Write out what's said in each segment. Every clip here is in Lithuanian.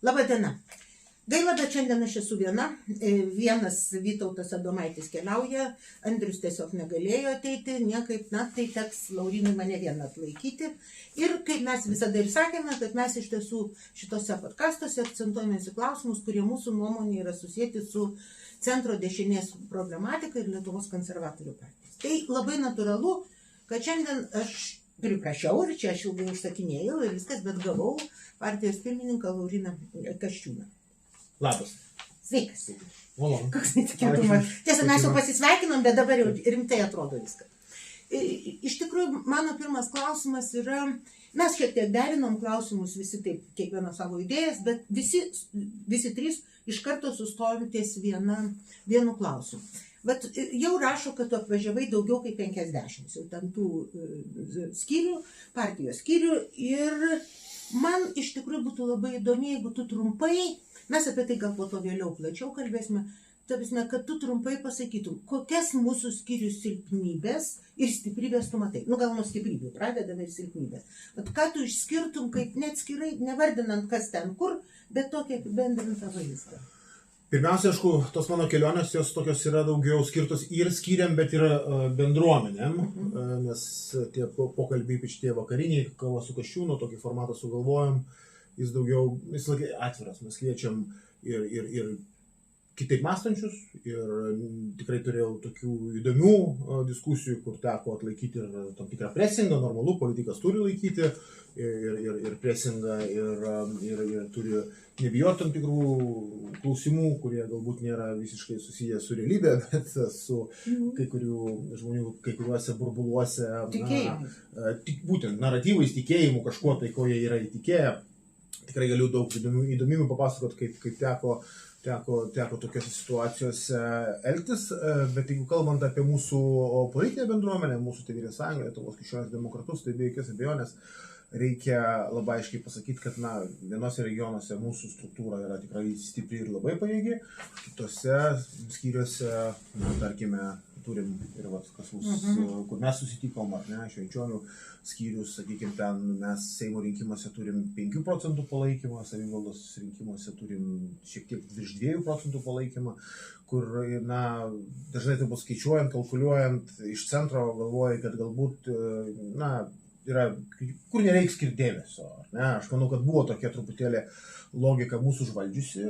Labą dieną. Gaila, bet šiandien aš esu viena. Vienas Vytautas Adomaitis keliauja, Andrius tiesiog negalėjo ateiti, niekaip, tai teks Laurinui mane vieną atlaikyti. Ir kaip mes visada ir sakėme, kad mes iš tiesų šitose podcastuose akcentuojamės į klausimus, kurie mūsų nuomonė yra susijęti su centro dešinės problematika ir Lietuvos konservatorių partijos. Tai labai natūralu, kad šiandien aš priprašiau ir čia aš ilgai užsakinėjau ir viskas, bet gavau partijos pirmininką Lauriną Kasčiūną. Labas. Sveikas. Malonu. Koks netikėtumas. Tiesa, mes jau pasisveikinom, bet dabar jau rimtai atrodo viskas. Iš tikrųjų, mano pirmas klausimas yra, mes šiek tiek derinom klausimus, visi taip, kiekvieną savo idėjas, bet visi trys iš karto sustojom ties vienu klausimu. Vat jau rašo, kad tu atvažiavai daugiau kaip 50, jau ten tų skyrių, partijos skyrių, ir man iš tikrųjų būtų labai įdomi, jeigu tu trumpai, mes apie tai gal po to vėliau plačiau kalbėsime, kad tu trumpai pasakytum, kokias mūsų skyrių silpnybės ir stiprybės tu matai. Gal nuo stiprybių pradedame ir silpnybės. Bet ką tu išskirtum, kaip neatskirai, nevardinant kas ten kur, bet tokia apibendrintą vaizdą. Pirmiausia, aišku, tos mano kelionės, jos tokios yra daugiau skirtos ir skyriam, bet ir bendruomenėm, nes tie pokalbiai, ypač tie vakariniai, kava su Kasčiūnu, tokį formatą sugalvojom, jis daugiau, jis labai atviras, mes kviečiam ir kitaip mąstančius, ir tikrai turėjau tokių įdomių diskusijų, kur teko atlaikyti ir tam tikrą presingą, normalu, politikas turi laikyti ir presingą, ir turi nebijoti tam tikrų klausimų, kurie galbūt nėra visiškai susiję su realybė, bet su kai kurių žmonių, kai kuriuose burbuluose, būtent naratyvais, tikėjimu, kažkuo tai, ko jie yra įtikėję. Tikrai galiu daug įdomybių papasakoti, kaip teko tokiose situacijose elgtis, bet jeigu kalbant apie mūsų politinę bendruomenę, mūsų Tėvynės sąjungą, Lietuvos krikščionis demokratus, tai be jokios abejonės reikia labai aiškiai pasakyti, kad vienose regionuose mūsų struktūra yra tikrai stipri ir labai pajėgi, kitose skyriuose, tarkime, turim ir kur mes susitikom, ar ne, Švenčionių skyrius, sakykime, ten mes Seimo rinkimuose turim 5 procentų palaikymą, savivaldos rinkimuose turim šiek tiek virš 2 procentų palaikymą, kur, dažnai tai bus skaičiuojant, kalkuliuojant iš centro, galvoja, kad galbūt, yra, kur nereiks skirti dėmesio. Ne? Aš manau, kad buvo tokia truputėlį logika mūsų užvaldžiusi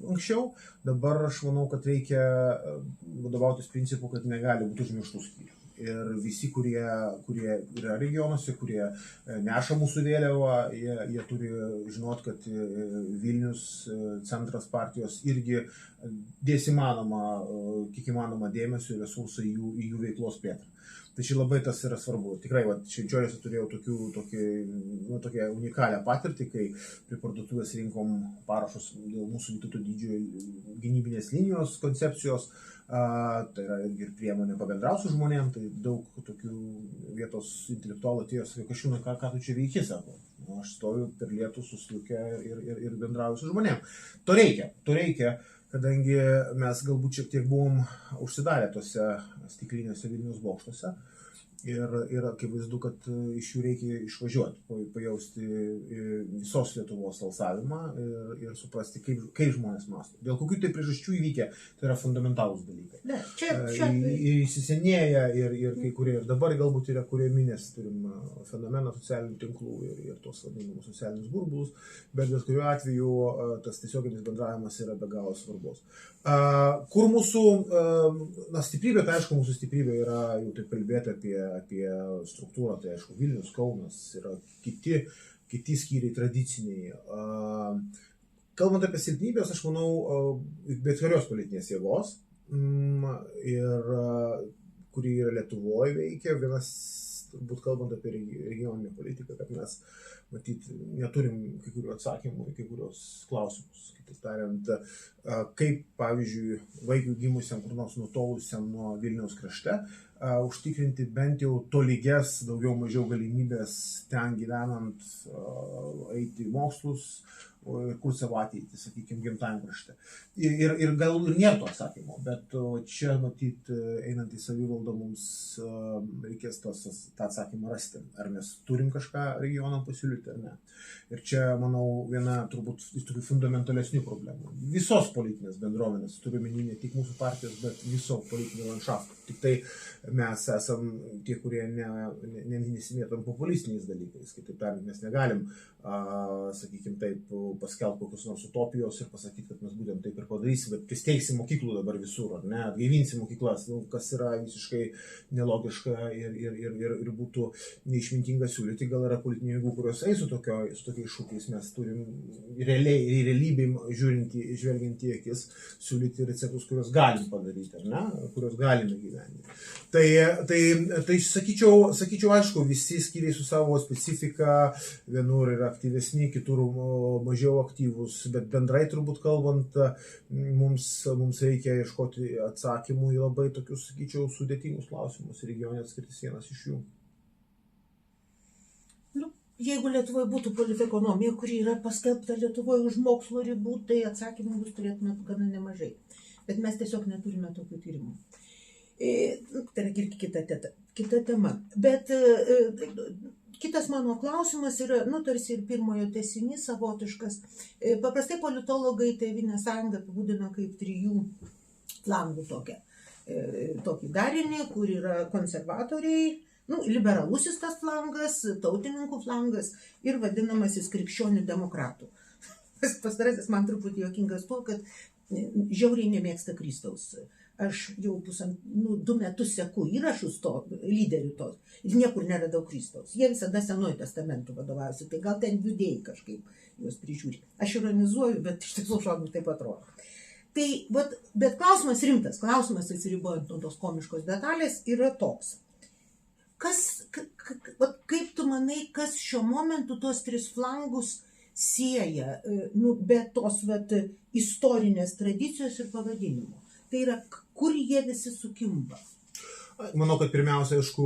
anksčiau. Dabar aš manau, kad reikia vadovautis principu, kad negali būti užmirštų skyrių. Ir visi, kurie yra regionuose, kurie neša mūsų vėliavą, jie turi žinot, kad Vilnius centras partijos irgi dės kiek įmanoma dėmesio ir resursų į jų veiklos plėtrą. Tai čia labai tas yra svarbu. Tikrai, Švenčioniuose turėjau tokią unikalią patirtį, kai prie parduotuvės rinkom parašus dėl mūsų Vytauto Didžiojo gynybinės linijos koncepcijos. Tai yra ir priemonė pabendrauti su žmonėm, tai daug tokių vietos intelektualų atėjo, sakė, Kasčiūnai, ką tu čia veiki, sako. Aš stoviu per lietų susliukę ir bendrauju su žmonėm. To reikia. Kadangi mes galbūt šiek tiek buvom užsidarę tose stiklinėse Vilniaus bokštuose ir akivaizdu, kad iš jų reikia išvažiuoti, pajausti visos Lietuvos alsavimą ir suprasti, kaip žmonės mąsto. Dėl kokių tai priežasčių įvykę, tai yra fundamentalūs dalykai. Įsisenėja ir kai kurie, ir dabar galbūt yra kuriami, nes turim fenomeną socialinių tinklų ir tos vadinamus socialinius burbulus, bet kuriuo atveju tas tiesioginis bendravimas yra be galo svarbus. Kur mūsų stiprybė, tai aišku, mūsų stiprybė yra jau taip kalbėti apie struktūrą, tai aišku, Vilnius, Kaunas, yra kiti skyriai tradiciniai. Kalbant apie silpnybės, aš manau, bet kurios politinės jėgos, kuri yra Lietuvoje veikia, vienas, turbūt kalbant apie regioninę politiką, kad mes, matyt, neturim kai kurių atsakymų į kai kurios klausimus. Kitaip tariant, kaip, pavyzdžiui, vaikui gimusiam kur nors nutolusiam nuo Vilniaus krašte, užtikrinti bent jau tolygias, daugiau mažiau galimybės ten gyvenant, eiti į mokslus, ir kur savo ateitį, sakykime, gimtajam krašte. Ir gal ir nėra to atsakymo, bet čia, matyt, einant į savivaldą mums reikės tą atsakymą rasti. Ar mes turim kažką regionam pasiūlyti, ar ne. Ir čia, manau, viena turbūt iš tokių fundamentalesnių problemų. Visos politinės bendruomenės, turime ne tik mūsų partijos, bet viso politinio landšafto. Tik tai mes esam tie, kurie nesimėtom populistiniais dalykais. Kitaip tariant, mes negalim, sakykime, taip paskelbti kokios nors utopijos ir pasakyti, kad mes būtent taip ir padarysim, bet pristeigsim mokyklų dabar visur, ar ne, atgaivinsim mokyklas, kas yra visiškai nelogiška ir būtų neišmintinga siūlyti. Gal yra politinių jėgų, kurios eis su tokiais šūkiais, mes turim realybėj žvelgiant į akis, siūlyti receptus, kuriuos galim padaryti, ar ne, kuriuos galime gyventi. Tai sakyčiau, aišku, visi skyriai su savo specifika, vienur yra aktyvesni, kitur mažiau aktyvus, bet bendrai turbūt kalbant, mums reikia ieškoti atsakymų į labai tokius, sakyčiau, sudėtingus klausimus. Regione atskirtis vienas iš jų. Jeigu Lietuvoje būtų politekonomija, kuri yra paskelbta Lietuvoje už mokslo ribų, tai atsakymų jūs turėtume gana nemažai. Bet mes tiesiog neturime tokių tyrimų. Tai yra kita tema. Bet kitas mano klausimas yra, tarsi ir pirmojo tęsinys savotiškas. Paprastai politologai Tėvynės sąjungą apibūdina kaip 3 flangų tokį darinį, kur yra konservatoriai, liberalusis tas flangas, tautininkų flangas ir vadinamasis krikščionių demokratų. Pastarasis man truputį juokingas tuo, kad žiauriai nemėgsta Kristaus. Aš jau 2 metus seku įrašus lyderių tos ir niekur neradau Kristaus. Jie visada Senuoju testamentu vadovaujasi, tai gal ten judėjai kažkaip juos prižiūri. Aš ironizuoju, bet iš tiesų šaunu taip atrodo. Bet klausimas rimtas, klausimas atsiribojant nuo tos komiškos detalės yra toks. Kaip tu manai, kas šiuo momentu tos 3 flangus sieja, be tos istorinės tradicijos ir pavadinimo? Tai yra, kur jie visi sukimba? Manau, kad pirmiausia, aišku,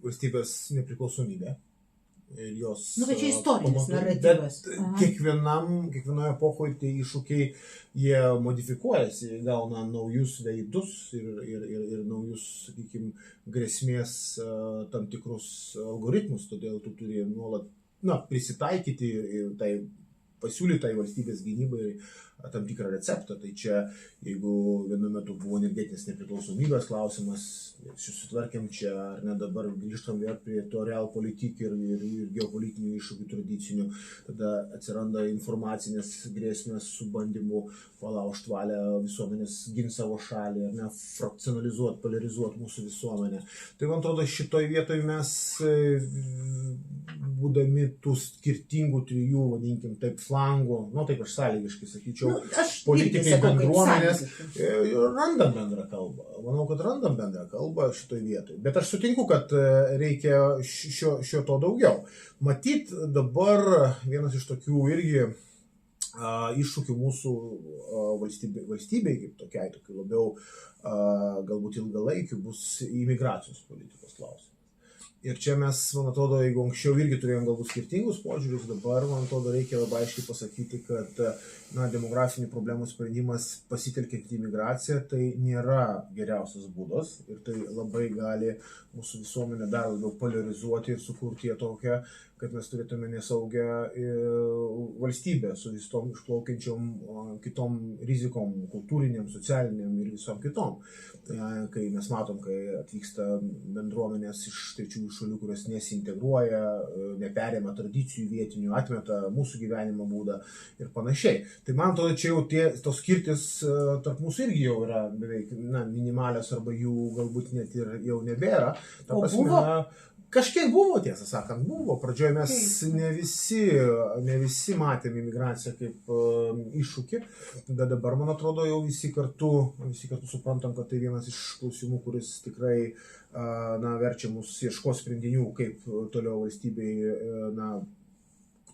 valstybės nepriklausomybė. Ir jos bet čia istorinis naratyvas. Kiekvienoje epochoje tie iššūkiai, jie modifikuojasi, gauna naujus veidus ir naujus, sakykime, grėsmės tam tikrus algoritmus, todėl tu turi nuolat prisitaikyti ir pasiūlytai valstybės gynybai tam tikrą receptą. Tai čia, jeigu vienu metu buvo energetinės nepriklausomybės klausimas, susitvarkėm čia, ar ne, dabar grįžtam vėl prie to realpolitik ir geopolitinių iššūkių tradicinių, tada atsiranda informacinės grėsmės su bandymu palaužti valią visuomenės, ginti savo šalį, ar ne, frakcionalizuoti, polarizuoti mūsų visuomenę. Tai man atrodo, šitoj vietoj mes, būdami tų skirtingų 3, vadinkim, taip flangų, taip aš sąlygiškai sakyčiau, politikai bendruomenės, randam bendrą kalbą. Manau, kad randam bendrą kalbą šitoj vietoj. Bet aš sutinku, kad reikia šio to daugiau. Matyt, dabar vienas iš tokių irgi iššūkių mūsų valstybei, kaip tokiai, tokiu labiau galbūt ilgalaikiu, bus imigracijos politikos klausimas. Ir čia mes, man atrodo, jeigu anksčiau irgi turėjom galbūt skirtingus požiūrius, dabar, man atrodo, reikia labai aiškiai pasakyti, kad demografinių problemų sprendimas pasitelkiant imigraciją tai nėra geriausias būdas ir tai labai gali mūsų visuomenę dar labiau polarizuoti ir sukurti tokią, kad mes turėtume nesaugią valstybę su visom išplaukiančiom kitom rizikom, kultūriniam, socialiniam ir visom kitom. Kai mes matom, kai atvyksta bendruomenės iš trečiųjų šalių, kurios nesiintegruoja, neperėma tradicijų vietinių, atmeta mūsų gyvenimo būdą ir panašiai. Tai man atrodo, čia jau tos skirtis tarp mūsų irgi jau yra beveik minimalios arba jų galbūt net ir jau nebėra. Ta prasme, kažkiek buvo, tiesą sakant, buvo. Pradžioje mes ne visi matėme imigraciją kaip iššūkį, bet dabar, man atrodo, jau visi kartu suprantam, kad tai vienas iš klausimų, kuris tikrai verčia mus ieškoti sprendinių, kaip toliau valstybei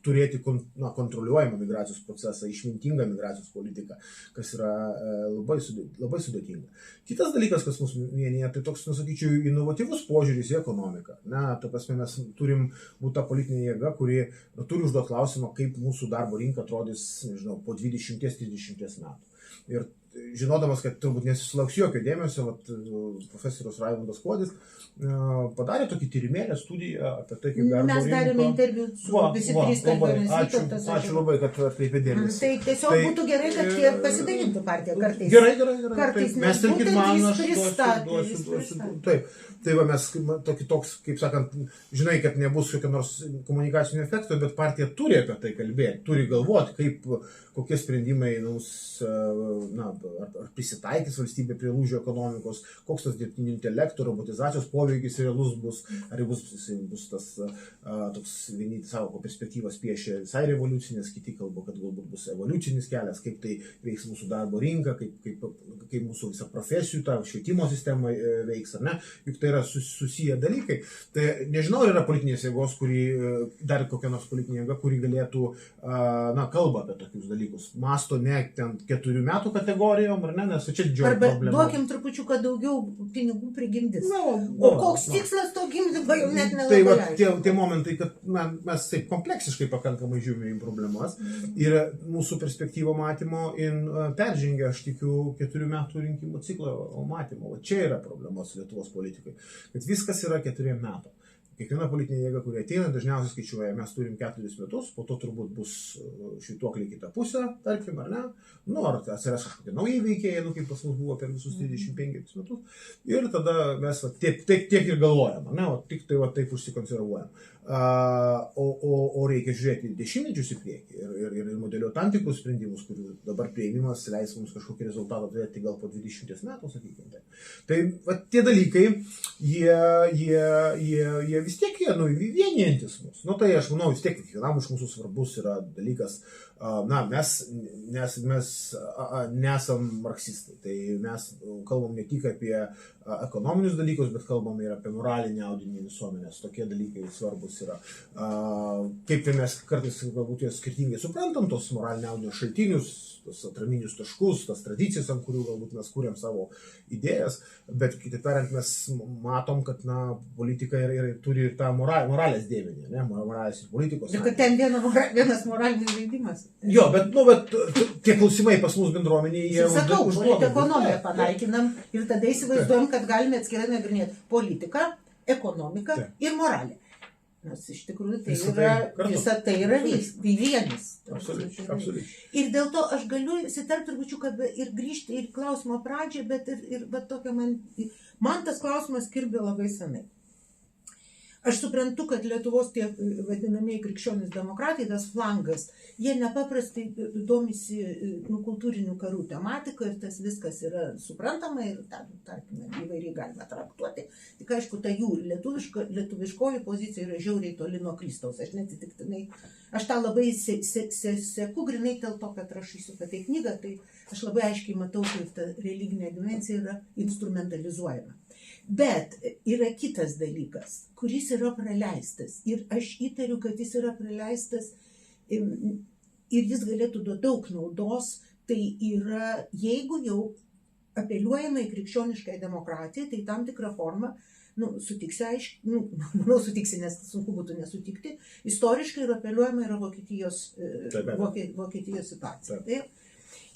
turėti kontroliuojamą migracijos procesą, išmintingą migracijos politiką, kas yra labai sudėtinga. Kitas dalykas, kas mus vienyje, tai toks, sakyčiau, inovatyvus požiūris į ekonomiką. Ta prasme, mes turim būti ta politinė jėga, kuri turi užduoti klausimą, kaip mūsų darbo rinka atrodys, nežinau, po 20-30 metų. Ir žinodamas, kad turbūt nesusilauks jokio dėmesio, profesorius Raimundas Kuodis padarė tokį tyrimėlę, studiją apie tai, kaip darbo rinka. Mes darėme interviu su visi trys kalbėmis. Ačiū labai, kad atkreipė dėmesį. Tai tiesiog būtų gerai, kad pasidalintų partija kartais. Gerai. Kartais mes būtent jis pristatė. Taip. Tai va mes toks, kaip sakant, žinai, kad nebus kokio nors komunikacinių efektų, bet partija turi apie tai kalbėti, turi galvoti, kokie sprendimai ar prisitaikys valstybė prie lūžio ekonomikos, koks tas dirbtinio intelekto, robotizacijos poveikis realus bus, ar bus tas toks, vieni savo perspektyvas piešia visai revoliucinės, kiti kalba, kad galbūt bus evoliucinis kelias, kaip tai veiks mūsų darbo rinka, kaip mūsų visa profesijų, ta švietimo sistema veiks, ar ne, juk tai yra susiję dalykai. Tai nežinau, ar yra politinės jėgos, dar kokia nors politinė jėga, kuri galėtų, kalba apie tokius dalykus. Masto ne ten 4 metų kategorijom, ar ne, nes čia didžioji problema. Arba duokim trupučiuką daugiau pinigų prigimdys. O koks tikslas to gimdymo jau net nelabai. Tai va, tie momentai, kad mes taip kompleksiškai pakankamai žiūrime į problemas ir mūsų perspektyvo matymo peržengia, aš tikiu, 4 metų rinkimų ciklo matymo. O čia yra problema su Lietuvos politikai, kad viskas yra 4 metų. Kiekviena politinė jėga, kurie ateina, dažniausiai skaičiuoja, mes turim 4 metus, po to turbūt bus švytuokliai kitą pusę, tarkim, ar ne, ar atsiras kažkokie naujai veikėjai, kaip pas mus buvo per visus 35 metus, ir tada mes tiek ir galvojam, tik tai taip užsikonservuojam. O reikia žiūrėti dešimtmečius į priekį ir modeliuoti tam tikrus sprendimus, kurių dabar priėmimas leis mums kažkokį rezultatą turėti gal po 20 metų, sakykime. Tai tie dalykai, jie vis tiek vienijantis mus. Tai aš manau, vis tiek kiekvienam iš mūsų svarbus yra dalykas, mes nesam marksistai, tai mes kalbam ne tik apie ekonominius dalykus, bet kalbam ir apie moralinį audinį visuomenės. Tokie dalykai svarbus yra. Kaip tai mes kartais galbūt skirtingai suprantam tos moralinio audinio šaltinius, tos atraminius taškus, tas tradicijas, ant kurių galbūt mes kūrėm savo idėjas, bet kitaip tariant mes matom, kad politika turi ir tą moralės dėmenį, moralės ir politikos. Ir kad ten vienas moralinis žaidimas. Jo, bet tie klausimai pas mus bendruomenėje jie sakau, ekonomiją panaikinam ir tada įsivaizduojam, kad galime atskirai nagrinėti politiką, ekonomiką ir moralę. Nes iš tikrųjų visa tai yra vienis. Absoliučiai. Ir dėl to aš galiu įsiterpti trupučiuką ir grįžti ir klausimo pradžią, bet tokia man tas klausimas kirbė labai senai. Aš suprantu, kad Lietuvos tie vadinamieji krikščionys demokratai, tas flangas, jie nepaprastai domisi kultūrinių karų tematika ir tas viskas yra suprantama ir, tarkime, įvairiai galima traktuoti. Tik aišku, ta jų lietuviškoji pozicija yra žiauriai toli nuo Kristaus. Aš neatsitiktinai, aš tą labai seku grinai dėl to, kad rašysiu apie tai knygą, tai aš labai aiškiai matau, kaip ta religinė dimensija yra instrumentalizuojama. Bet yra kitas dalykas, kuris yra praleistas ir aš įtariu, kad jis yra praleistas ir jis galėtų duoti daug naudos, tai yra, jeigu jau apeliuojama į krikščionišką demokratiją, tai tam tikrą formą, sutiksi, nes sunku būtų nesutikti, istoriškai ir apeliuojama yra Vokietijos situacija. Taip?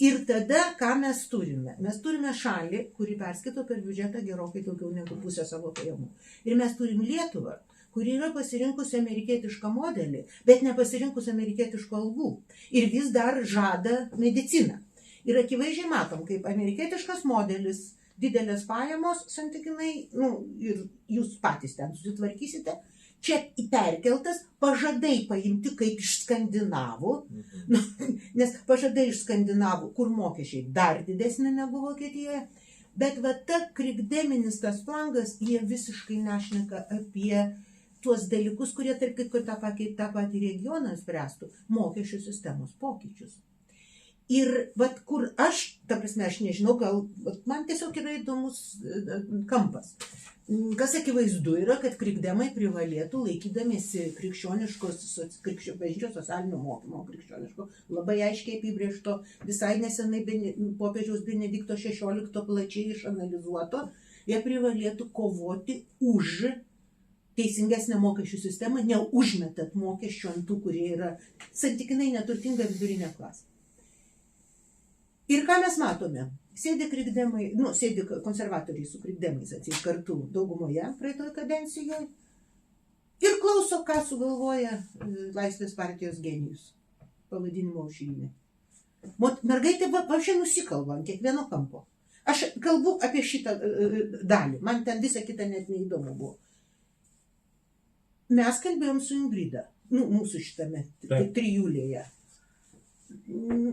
Ir tada, ką mes turime? Mes turime šalį, kuri perskaito per biudžetą gerokai daugiau negu pusę savo pajamų. Ir mes turim Lietuvą, kuri yra pasirinkusi amerikietišką modelį, bet nepasirinkusi amerikietiškų algų. Ir vis dar žada mediciną. Ir akivaizdžiai matom, kaip amerikietiškas modelis, didelės pajamos santykinai, ir jūs patys ten susitvarkysite, čia perkeltas, pažadai paimti kaip iš Skandinavų, nes pažadai iš Skandinavų, kur mokesčiai dar didesnė negu Vokietijoje, bet ta krikdeminis tas flangas, jie visiškai nešneka apie tuos dalykus, kurie tarp kitko tą patį regioną spręstų, mokesčių sistemos pokyčius. Ir vat, kur aš, ta prasme, aš nežinau, gal man tiesiog yra įdomus kampas. Kas akivaizdu yra, kad krikdemai privalėtų, laikydamiesi krikščioniškos bažnyčios socialinio mokymo, krikščioniško, labai aiškiai apibrėžto, visai nesenai popiežiaus Benedikto XVI plačiai išanalizuoto, jie privalėtų kovoti už teisingesnę mokesčių sistemą, neužmetat mokesčių ant tų, kurie yra santykinai neturtinga vidurinė klasė. Ir ką mes matome? Sėdi krikdemai, sėdi konservatoriai su krikdemais atseit kartu daugumoje praeitoje kadencijoje ir klauso, ką sugalvoja Laisvės partijos genijus. Pavadinimo aušrinė. Mergaitė pavyzdžiui nusikalba ant kiekvieno kampo. Aš kalbu apie šitą dalį. Man ten visą kitą net neįdomu buvo. Mes kalbėjom su Ingrida. Mūsų šitame trijulėje.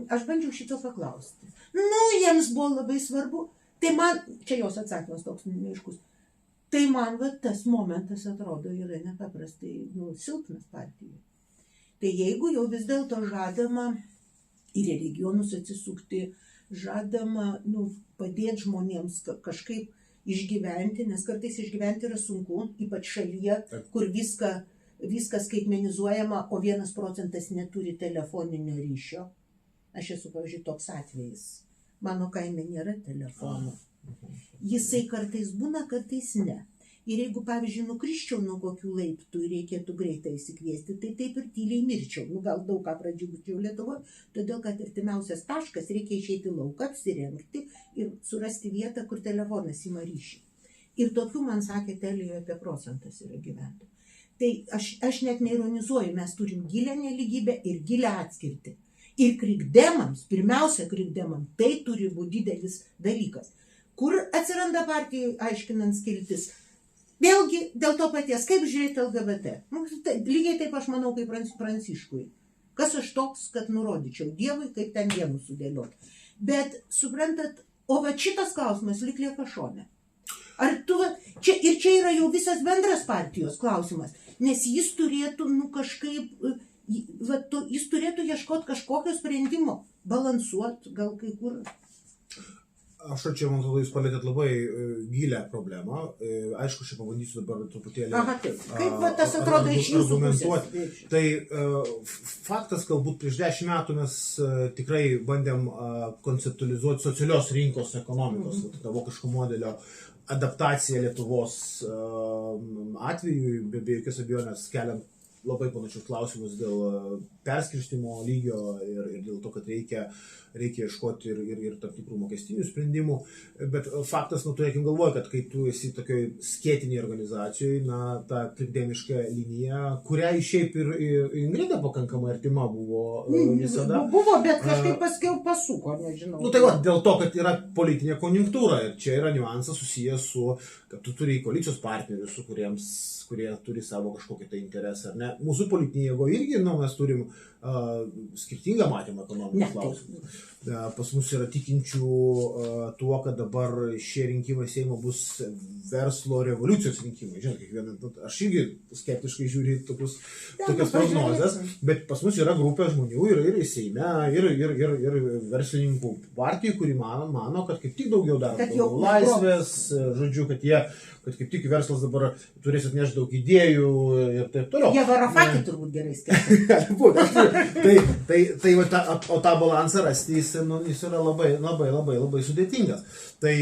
Aš bandžiau šito paklausti. Jiems buvo labai svarbu. Tai man, čia jos atsakymas toks neaiškus, tai man tas momentas atrodo yra nepaprastai silpnas partijai. Tai jeigu jau vis dėlto žadama į regionus atsisukti, žadama padėti žmonėms kažkaip išgyventi, nes kartais išgyventi yra sunku, ypač šalyje, kur viskas skaitmenizuojama, o 1% neturi telefoninio ryšio. Aš esu, pavyzdžiui, toks atvejis. Mano kaime nėra telefono. Jisai kartais būna, kartais ne. Ir jeigu, pavyzdžiui, nukriščiau nuo kokių laiptų ir reikėtų greitai įsikviesti, tai taip ir tyliai mirčiau. Gal daug ką pradžiugčiau Lietuvoje, todėl kad artimiausias taškas reikia išeiti lauką, apsirengti ir surasti vietą, kur telefonas ima ryšį. Ir tokių man sakė Telijoje apie procentas yra gyventojų. Tai aš net neironizuoju, mes turim gilią nelygybę ir gilią atskirtį. Ir krikdemams, pirmiausia krikdemams, tai turi būti didelis dalykas. Kur atsiranda partijai aiškinant skiltis? Vėlgi dėl to paties, kaip žiūrėti LGBT. Lygiai taip aš manau kaip Pranciškui. Kas aš toks, kad nurodyčiau Dievui, kaip ten dienų sudėlioti. Bet suprantat, o šitas klausimas lyg lieka šone. Ar čia yra jau visas bendras partijos klausimas, nes jis turėtų kažkaip, jis turėtų ieškoti kažkokio sprendimo, balansuoti gal kai kur. Aš čia, man atrodo, jūs palėtėt labai gilią problemą. Aišku, aš pabandysiu dabar truputėlį kaip tas atrodo iš jūsų pusės? Tai faktas, galbūt prieš 10 metų mes tikrai bandėm konceptualizuoti socialios rinkos ekonomikos, tą vokiško modelio adaptaciją Lietuvos atveju, be jokios abejonės keliant labai panašius klausimus dėl perskirstimo lygio ir dėl to, kad reikia ieškoti ir tam tikrų mokestinių sprendimų. Bet faktas, turėkim galvoje, kad kai tu esi tokioj skėtiniai organizacijoje, ta krikdemiška linija, kuriai šiaip ir Ingrida pakankamai artima buvo visada. Buvo, bet kažkaip paskiau pasuko, nežinau. Tai dėl to, kad yra politinė konjunktūra ir čia yra niuansas susijęs su, kad tu turi koalicijos partnerius, su kurie turi savo kažkokį tai interesą, ar ne? Mūsų politinė jėgo irgi, mes turim skirtingą matymą ekonominius klausimus. Pas mus yra tikinčių tuo, kad dabar šie rinkimai Seimo bus verslo revoliucijos rinkimai. Žinot, aš irgi skeptiškai žiūriu tokias prognozes, bet pas mus yra grupė žmonių ir Seime, ir verslininkų partijų, kuri mano, kad kaip tik daugiau daro laisvės, žodžiu, kad kaip tik verslas dabar turės atnešti daug idėjų ir taip toliau. Jie Varafakį turbūt gerai skirti. O tą balansą rasti jis yra labai sudėtingas. Tai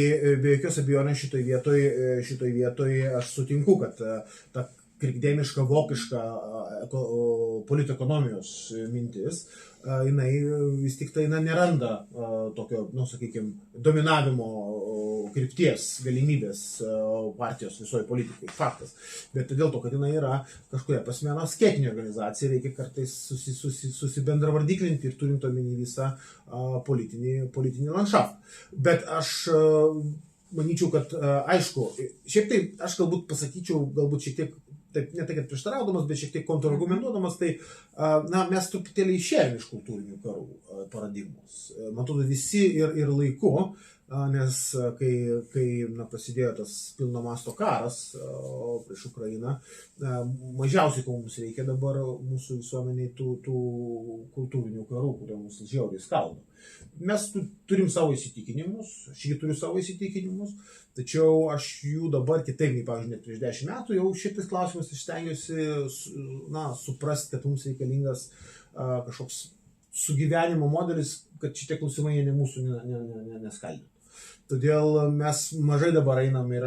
be jokios abejonės šitoj vietoj aš sutinku, kad ta krikdemiška, vokiška politekonomijos mintis, jinai vis tik tai neranda tokio, sakykime, dominavimo krypties galimybės partijos visoje politikai. Faktas. Bet dėl to, kad jinai yra kažkuria prasme skėtinė organizacija, reikia kartais susibendravardiklinti ir turint omeny visą politinį landšaftą. Bet aš manyčiau, kad aišku, šiaip tai aš galbūt pasakyčiau, galbūt šiek tiek, taip, ne tai, kad prieštaraudamas, bet šiek tiek kontrargumentuodamas, tai mes truputėlį išėjome iš kultūrinių karų paradigmos. Man atrodo, visi ir laiku nes kai prasidėjo tas pilno masto karas prieš Ukrainą, mažiausiai, ko mums reikia dabar mūsų visuomeniai tų kultūrinių karų, kurie mus žiauriai skaldo. Mes turim savo įsitikinimus, aš irgi turiu savo įsitikinimus, tačiau aš jų dabar kitaip, nei, pavyzdžiui, net prieš 10 metų, jau šitais klausimus aš stengiuosi suprasti, kad mums reikalingas kažkoks sugyvenimo modelis, kad šitie klausimai ne mūsų neskaldytų. Todėl mes mažai dabar einam ir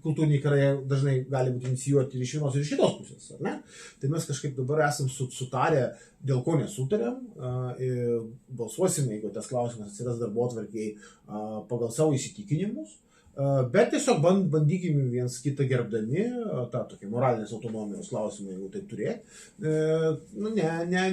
kultūriniai karai dažnai gali būti inicijuoti ir iš vienos ir iš kitos pusės, ar ne? Tai mes kažkaip dabar esam sutarę, dėl ko nesutarėm, balsuosim, jeigu tas klausimas atsiras darbotvarkėj pagal savo įsitikinimus, bet tiesiog bandykim viens kitą gerbdami, tą tokia moralinės autonomijos klausimą, jeigu taip turėti,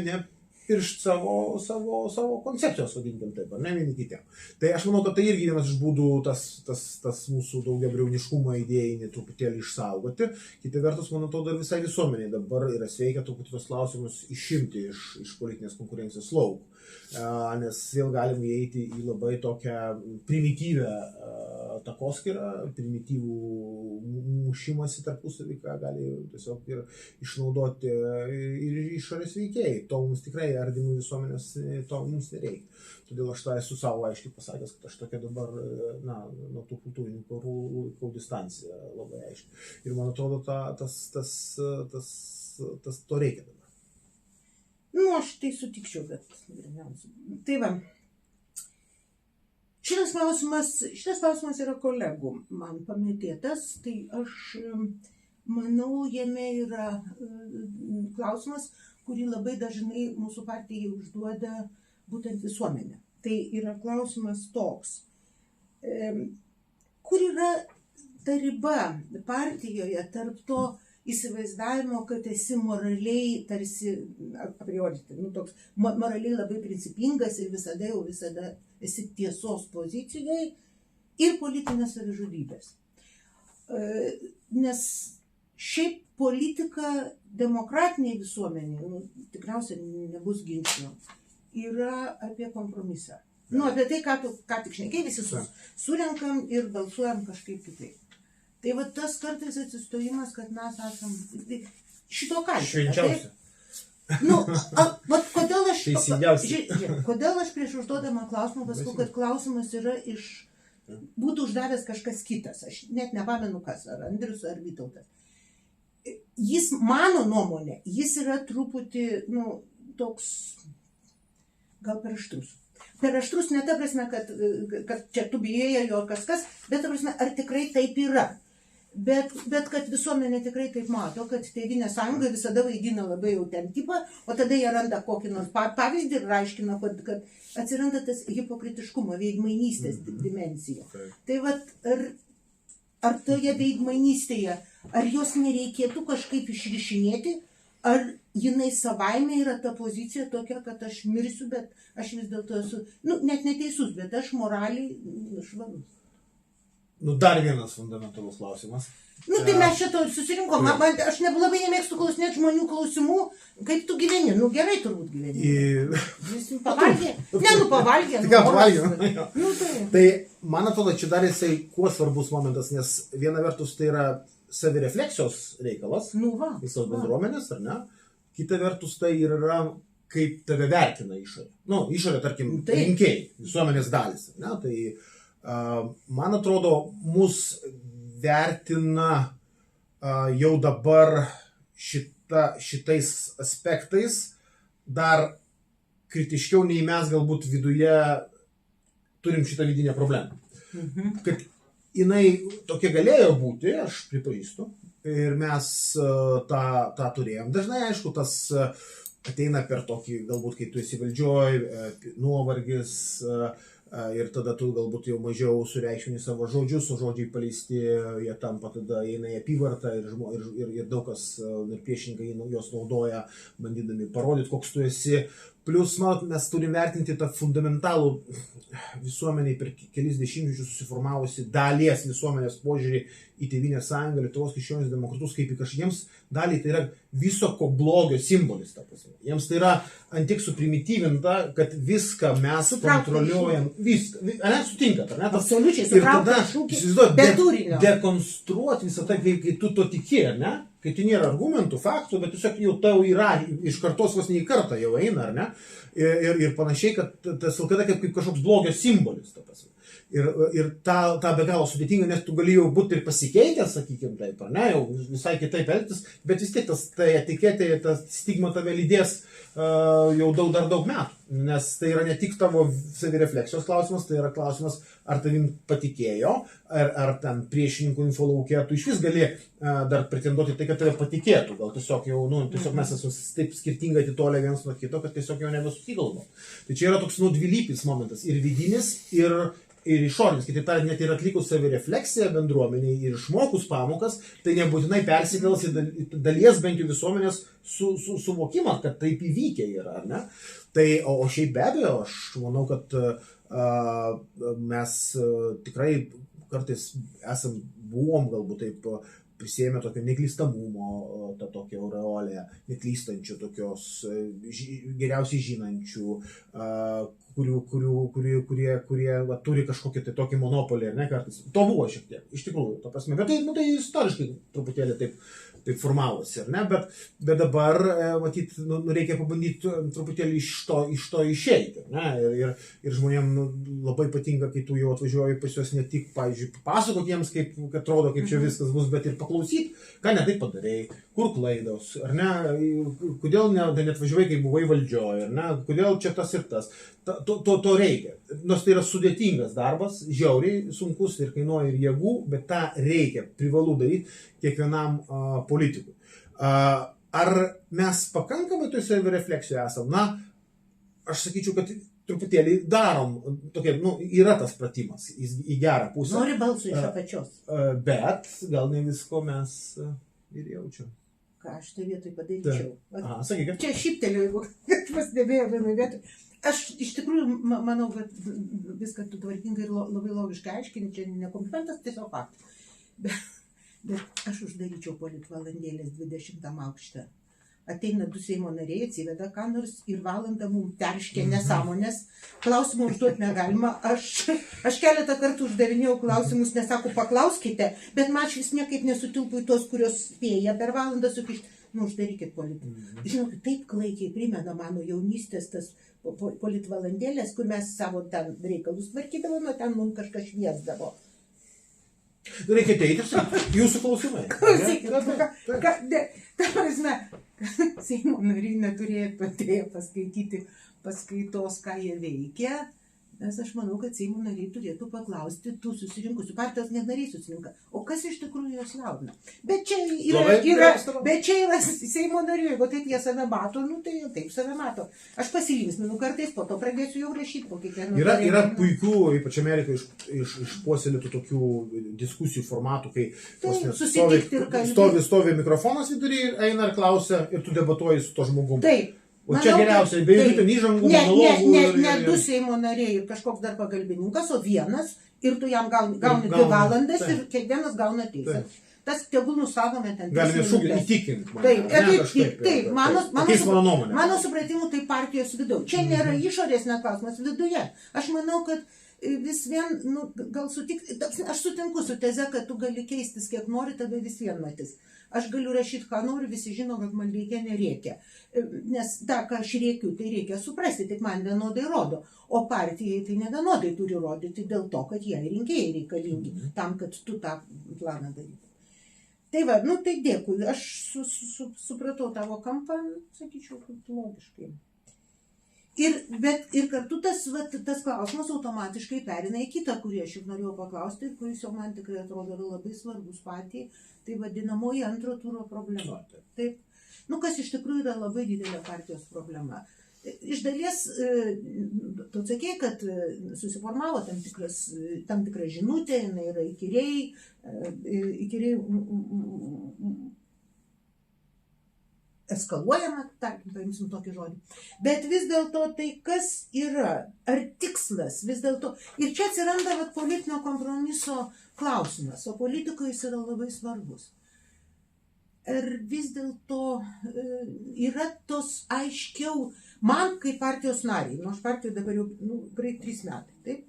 ne piršt savo koncepcijos, vadinkim taip, ar ne vieni kitiem. Tai aš manau, kad tai irgi vienas iš būdų tas mūsų daugiabriauniškumo idėjinį truputėlį išsaugoti. Kita vertus, man atrodo, visai visuomeniai dabar yra sveika truputį tos klausimus išimti iš politinės konkurencijos laukų. Nes vėl galim įeiti į labai tokią primityvę takoskyrą, primityvų mušimąsi tarpusavį, ką gali tiesiog ir išnaudoti ir išorės veikėjai. To mums tikrai ardymų visuomenės, to mums nereikia. Todėl aš tą esu savo aiškiai pasakęs, kad aš tokia dabar, nuo tų kultūrinių karų laikau distanciją labai aiškiai. Ir man atrodo, to reikia dabar. Aš tai sutikčiau, bet tai va. Šitas klausimas yra kolegų man pamėtėtas, tai aš manau, jame yra klausimas, kurį labai dažnai mūsų partijai užduoda būtent visuomenė. Tai yra klausimas toks, kur yra ta riba partijoje tarp to įsivaizdavimo, kad esi moraliai tarsi, a priori, toks moraliai labai principingas ir visada esi tiesos pozicijoje ir politinės savižudybės. Nes šiaip politika demokratiniai visuomeniai, tikriausiai nebus ginčų, yra apie kompromisą. Apie tai, ką tik šnekėjai, visi surenkam ir balsuojam kažkaip kitaip. Tai va tas kartais atsistojimas, kad mes esam šito kalbėti. Švenčiausia. Kodėl aš prieš užduodamą klausimą pasakau, kad klausimas yra būtų uždavęs kažkas kitas. Aš net nepamenu kas, ar Andrius, ar Vytautas. Jis, mano nuomonė, jis yra truputį, toks, gal per aštrus. Per aštrus ne ta prasme, kad čia tu bijai jo kažkas, bet ta prasme, ar tikrai taip yra. Bet kad visuomenė tikrai taip mato, kad Tėvynės sąjunga visada vaidina labai jau ten tipą, o tada jie randa kokį nors pavyzdį ir aiškina, kad atsiranda tas hipokritiškumo, veidmainystės dimensija. Tai vat, ar toje veidmainystėje, ar jos nereikėtų kažkaip išrišinėti, ar jinai savaime yra ta pozicija tokia, kad aš mirsiu, bet aš vis dėlto esu, net neteisus, bet aš moraliai švarus. Dar vienas fundamentalus klausimas. Tai mes šito susirinkom, aš labai nemėgstu klausinėti žmonių klausimų, kaip tu gyveni, gerai turbūt gyveni. Visi pavalgė? Pavalgė. Tai man atrodo, čia dar jisai kuo svarbus momentas, nes viena vertus tai yra savirefleksijos reikalas, visos bendruomenės, ar ne? Kita vertus tai yra, kaip tave vertina išorė. Išorė, tarkim, rinkėjai, visuomenės dalis, ar ne? Tai man atrodo, mus vertina jau dabar šitais aspektais dar kritiškiau, nei mes galbūt viduje turim šitą vidinę problemą. Kad jinai tokia galėjo būti, aš pripažįstu, ir mes tą turėjom. Dažnai, aišku, tas ateina per tokį, galbūt, kai tu esi valdžioj, nuovargis, ir tada tu galbūt jau mažiau sureikšmini savo žodžius, o žodžiai paleisti, jie tampa tada eina į apyvartą ir daug kas, ir priešininkai jos naudoja, bandydami parodyti, koks tu esi. Plus, mes turime vertinti tą fundamentalų visuomeniai per kelis dešimtmečius susiformavusi dalies visuomenės požiūrį į Tėvynės sąjungą, Lietuvos krikščionis demokratus, kaip į kažkiems daliai tai yra viso ko blogio simbolis. Ta prasme. Jiems tai yra antiek suprimityvinta, kad viską mes kontroliuojam. Viską. Ar ne, sutinkat, ar ne? Absoliučiai, ir tada, įsivaizduoju, dekonstruoti visą tai, kai tu to tiki, ar ne? Kai tai nėra argumentų, faktų, bet tiesiog jau tau yra, iš kartos vos ne į kartą jau eina, ar ne? Ir panašiai, kad tas LKD kaip kažkoks blogio simbolis. Ta prasme. Ir tą be galo sudėtinga, nes tu gali jau būti ir pasikeitęs, sakykime taip, ar ne, jau visai kitaip elgtis, bet vis tiek ta etiketė, ta stigma tave lydės jau dar daug metų. Nes tai yra ne tik tavo savirefleksijos klausimas, tai yra klausimas, ar tavim patikėjo, ar ten priešininkų infolaukė, tu iš vis gali dar pretenduoti tai, kad tave patikėtų. Gal tiesiog jau, tiesiog mes esame taip skirtingai atitolę vienas nuo kito, kad tiesiog jau nebesusigalvom. Tai čia yra toks dvilypis momentas, ir vidinis, ir išorinis, kitaip tariant, net ir atlikus savirefleksiją bendruomeniai ir išmokus pamokas, tai nebūtinai persikels į dalies bent jau visuomenės suvokimą, kad taip įvykę yra, ar ne? Tai, o šiaip be abejo, aš manau, kad mes tikrai kartais buvom galbūt taip prisėmė tokio neklystamumo, tą tokią aureolę, neklystančių, tokios geriausiai žinančių, kurie turi kažkokį tai tokį monopolį, ar ne, kartais. To buvo šiek tiek, iš tikrųjų, to prasme. Bet tai istoriškai truputėlį taip formavosi, ar ne, bet dabar, matyt, reikia pabandyti truputėlį iš to išeiti, ne, ir žmonėms labai patinka, kai tu jau atvažiuoji pas juos ne tik, pavyzdžiui, papasakot jiems, kaip atrodo, kaip čia viskas bus, bet ir paklausyti, ką ne taip padarei, kur klaidos, ar ne, kodėl net važiuoji, kai buvai valdžioje, ar ne, kodėl čia tas ir tas. To reikia. Nors tai yra sudėtingas darbas, žiauriai sunkus ir kainuoja ir jėgų, bet tą reikia, privalu daryti kiekvienam politikui. Ar mes pakankamai toj savirefleksijoje esam? Na, aš sakyčiau, kad truputėlį darom, tokia, yra tas pratimas į gerą pusę. Nori balsų iš apačios. Bet gal ne visko mes ir jaučiam. Ką aš tai vietoj padaryčiau? Sakykit. Čia šypteliu, jeigu pasidėvėjau vienoje vietoje. Aš iš tikrųjų manau, kad viską tu tvarkingai ir labai logiškai aiškini, čia ne komplimentas, tiesiog faktas. Bet aš uždaryčiau politvalandėlės 20 aukšte. Ateina 2 Seimo nariai, atsiveda ką nors ir valandą mums terškia nesąmonės. Klausimų užduoti negalima. Aš keletą kartų uždavinėjau klausimus, nesako paklauskite, bet man vis niekaip nesutilpu į tos, kurios spėja per valandą sukišti. Uždarykit politiką. Žinokit, taip klaikiai primena mano jaunystės tas politvalandėlės, kur mes savo ten reikalus tvarkydavome, ten mums kažkas šviesdavo. Reikia teiti, jūsų klausimai. Ta prasme, Seimo nariai neturėtų atėję paskaityti paskaitos, ką jie veikia, nes aš manau, kad Seimo nariai turėtų paklausti tų susirinkusių, partijos nariai susirinka, o kas iš tikrųjų jos launa. Bet čia yra Seimo nariai, jeigu taip jie save mato, tai taip save mato. Aš pasilinksminu kartais, po to pradėsiu jau rašyti po kiekvieno. Yra puikių, ypač Amerikoje, išpuoselėtų tokių diskusijų formatų, kai stovi mikrofonas vidury, eina ir klausia, ir tu debatuoji su to žmogumu. Taip. O čia geriausiai, be jokių įžangų, monologų. Ne 2 Seimo nariai ir kažkoks dar pagalbininkas, o vienas, ir tu jam gauni 2 valandas ir kiekvienas gauna teisę. Tas tegul nusavome ten. Galime šūkį įtikinti. Taip, mano supratimu, tai partijos vidau. Čia nėra išorės neklausimas viduje. Aš manau, kad vis vien, gal aš sutinku su teze, kad tu gali keistis kiek nori, tada vis vien matys. Aš galiu rašyti, ką noriu, visi žino, kad man reikia. Nes tą, ką aš rėkiu, tai reikia suprasti, tik man vienodai rodo. O partijai tai nevienodai turi rodyti dėl to, kad jie rinkėjai reikalingi tam, kad tu tą planą darytum. Tai va, tai dėkui. Aš supratau tavo kampą, sakyčiau, kaip logiškai. Ir kartu tas klausimas automatiškai perina į kitą, kurį aš jau norėjau paklausti, kuris jau man tikrai atrodo labai svarbus patį, tai vadinamoji antro turo problema. Taip. Kas iš tikrųjų yra labai didelė partijos problema. Iš dalies, tu sakei, kad susiformavo tam tikra žinutė, jinai yra įkyriai eskaluojama, tarkim, paimsim tokį žodį. Bet vis dėlto tai kas yra, ar tikslas vis dėlto. Ir čia atsiranda politinio kompromiso klausimas, o politikoje jis yra labai svarbus. Ir vis dėlto yra tos aiškiau, man kaip partijos nariai, aš partijoje dabar jau praeit 3 metai, taip?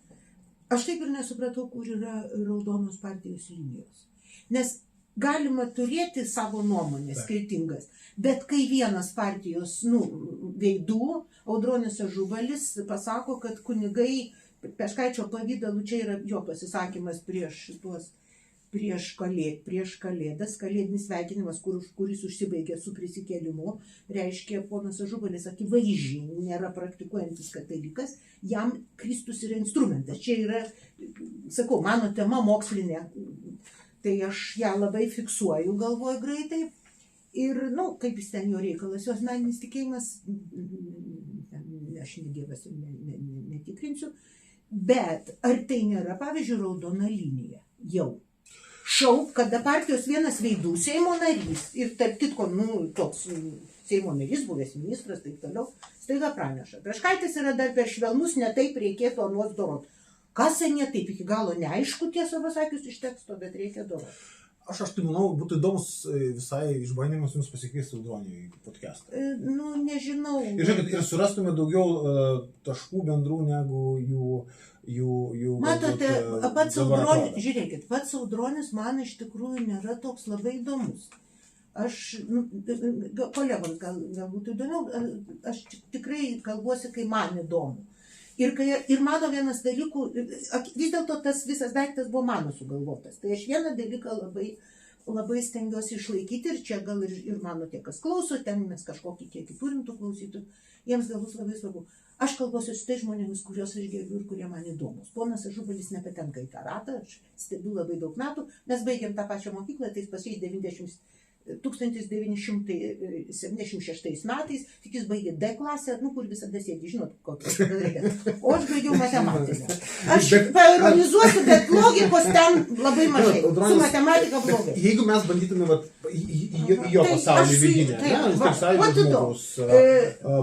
Aš taip ir nesupratau, kur yra raudonos partijos linijos. Nes galima turėti savo nuomonės skirtingas, bet kai vienas partijos veidų, Audronis Ažubalis, pasako, kad kunigai Peškaičio pavydalu, čia yra jo pasisakymas prieš kalėdas, kalėdinis sveikinimas, kuris užsibaigė su prisikėlimu, reiškia, ponas Ažubalis akivaizdžiai nėra praktikuojantis katalikas, jam Kristus yra instrumentas. Čia yra, sakau, mano tema mokslinė, tai aš ją labai fiksuoju, galvoju greitai. Ir, kaip jis ten jo reikalas, jos asmeninis tikėjimas, aš ne dievas netikrinsiu, bet ar tai nėra, pavyzdžiui, raudona linija jau? Šauk, kada partijos vienas veidų Seimo narys ir tarp kitko, toks Seimo narys, buvęs ministras, taip toliau, staiga praneša. Peškaitis yra dar per švelnus, ne taip reikėtų anuos dorot. Kas ne taip, iki galo neaišku, tiesą pasakius iš teksto, bet reikia dorot. Aš tai manau, būtų įdomus visai išbandymas jums pasikviesti Audronį į podcastą. Nežinau. Ir žiūrėkit, ir surastume daugiau taškų bendrų negu jų matote, pats Audronis man iš tikrųjų nėra toks labai įdomus. Aš, kolegoms gal būtų įdomiau, aš tikrai kalbuosi, kai man įdomu. Ir mano vienas dalykų, vis dėlto tas visas daiktas buvo mano sugalvotas. Tai aš vieną dalyką labai stengiuosi išlaikyti ir čia gal ir mano tie, kas klauso, ten mes kažkokį kiekį turim tų klausytų, jiems gal bus labai svarbu. Aš kalbuosiu su tai žmonėmis, kuriuos aš gerbiu ir kurie man įdomus. Ponas Ažubalis nepatenka į tą ratą, aš stebiu labai daug metų, mes baigėm tą pačią mokyklą, tai pasiais 1976 metais, tik jis baigė D klasę, kur visada sėdi, žinot, kokią reikia. O aš baigiau matematinę. Aš paironizuosiu, bet logikos ten labai mažai. Su matematika blogai. Jeigu mes bandytume į jo pasaulį vidinę,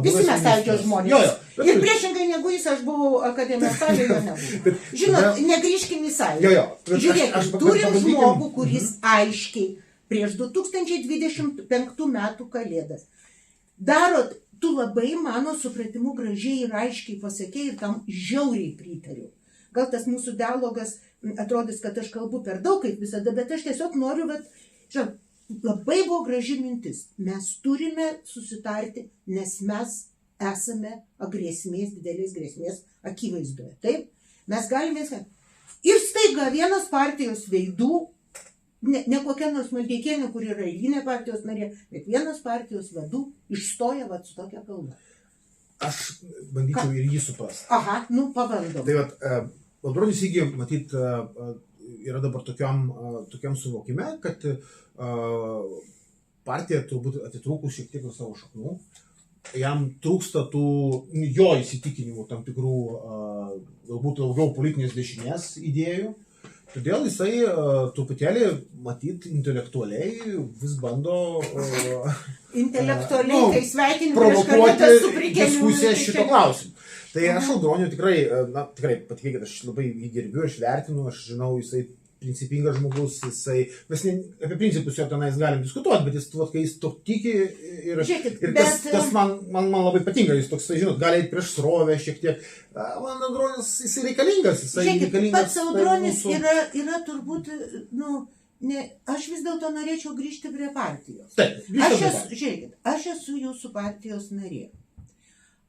visi mes sąjūdžio žmonės. Ir priešingai negu jis, aš buvau akademijos sąjūdžio, jo nebuvo. Žinot, negrįžkim į sąjūdžio. Žiūrėkit, turim žmogų, kuris aiškiai prieš 2025 metų kalėdas. Darot, tu labai mano supratimu gražiai ir aiškiai pasakei ir tam žiauriai pritariu. Gal tas mūsų dialogas atrodys, kad aš kalbu per daug kaip visada, bet aš tiesiog noriu, labai buvo graži mintis. Mes turime susitarti, nes mes esame didelės grėsmės akivaizdoje. Taip? Mes galime viską. Ir staiga vienas partijos veidų, ne kokia nors Maldeikienė, kur yra eilinė partijos narė, bet vienas partijos vadų išstoja su tokia kalba. Aš bandyčiau ir jį suprasti. Aha, pabandom. Tai Audronis įgi, matyt, yra dabar tokiam suvokime, kad partija turbūt atitrūkus šiek tiek nuo savo šaknų, jam trūksta tų jo įsitikinimų tam tikrų, galbūt daugiau politinės dešinės idėjų. Todėl jisai truputėlį, matyt, intelektualiai vis bando kai sveikini provokuoti diskusiją šito klausimu. Tai aš Audronių tikrai, patikėkit, aš labai jį gerbiu, aš vertinu, aš žinau, jisai principingas žmogus, mes apie principus jo tenais galim diskutuoti, bet kai jis to tiki ir tas man labai patinka, jis toks, žinot, gali eiti prieš srovę šiek tiek. Man Audronis, jisai reikalingas. Pats Audronis yra turbūt, aš vis dėlto norėčiau grįžti prie partijos. Aš esu jūsų partijos narė.